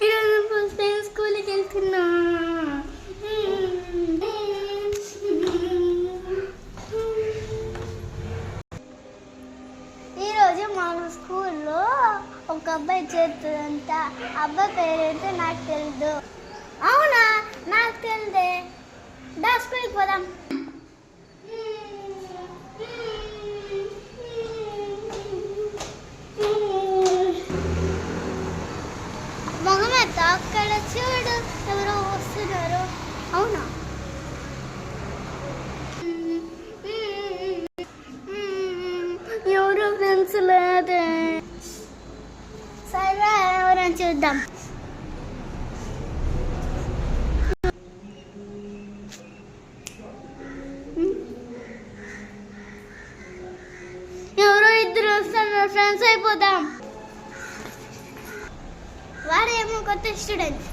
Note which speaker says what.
Speaker 1: ఈరోజు first time స్కూల్కి వెళ్తున్నా. ఈరోజు మా స్కూల్లో ఒక అబ్బాయి చేస్తుందంట. అబ్బాయి పేరేంటో నాకు తెలియదు. అవునా, నాకు తెలియదే. దా స్కూల్కి పోదాం. మొహమ్మద్ అక్కడ చూడు, ఎవరో వస్తున్నారు. అవునా, ఎవరు ఫ్రెండ్స్ లేదే. సరే ఎవరైనా చూద్దాం. ఎవరో ఇద్దరు వస్తున్నారు, ఫ్రెండ్స్ అయిపోదాం. వాడేమో కొత్త స్టూడెంట్.